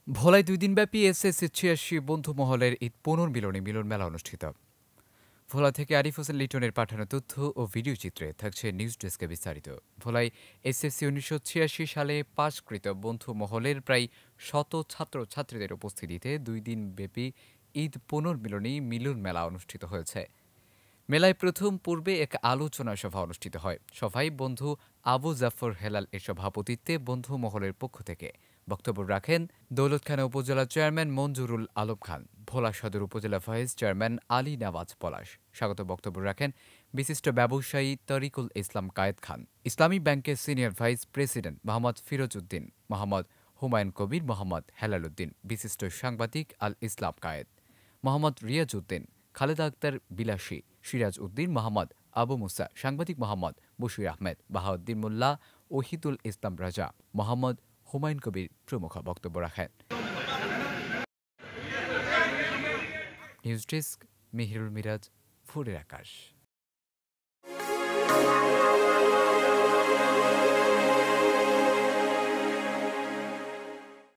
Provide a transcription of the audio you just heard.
ভোলায় ২ দিনব্যাপী এসএসসি ৮৬ বন্ধু মহলের ঈদ পুনর্মিলনী মিলন মেলা অনুষ্ঠিত। ভোলা থেকে আরিফ হোসেন লিটনের পাঠানো তথ্য ও ভিডিও চিত্রে থাকছে নিউজ ডেস্কে বিস্তারিত। ভোলায় এসএসসি ১৯৮৬ সালে পাশকৃত বন্ধু মহলের প্রায় শত ছাত্রছাত্রীদের উপস্থিতিতে ২ দিনব্যাপী ঈদ পুনর্মিলনী মিলন মেলা অনুষ্ঠিত হয়েছে। মেলায় প্রথম পূর্বে এক আলোচনা সভা অনুষ্ঠিত হয়। সভায় বন্ধু আবু জাফর হেলাল এর সভাপতিত্বে বন্ধু মহলের পক্ষ থেকে বক্তব্য রাখেন দৌলতখানা উপজেলা চেয়ারম্যান মঞ্জুরুল আলম খান, ভোলা সদর উপজেলা ভাইস চেয়ারম্যান আলী নওয়াজ পলাশ। স্বাগত বক্তব্য রাখেন বিশিষ্ট ব্যবসায়ী তরিকুল ইসলাম কায়েদ খান, ইসলামী ব্যাংকের senior vice president Mohammad Firoz Uddin, Mohammad Humayun Kabir, Mohammad Helal Uddin, বিশিষ্ট সাংবাদিক আল ইসলাম কায়েদ, মোহাম্মদ রিয়াজ উদ্দিন, খালেদা আক্তার বিলাসী, সিরাজ উদ্দিন, মোহাম্মদ আবু মুসা, সাংবাদিক মোহাম্মদ বশির আহমেদ, বাহাউদ্দিন মোল্লা, ওহিদুল ইসলাম রাজা, মোহাম্মদ হুমায়ুন কবির প্রমুখ বক্তব্য রাখেন। নিউজ ডেস্ক, মিহিরুল মিরাজ, ভোরের আকাশ।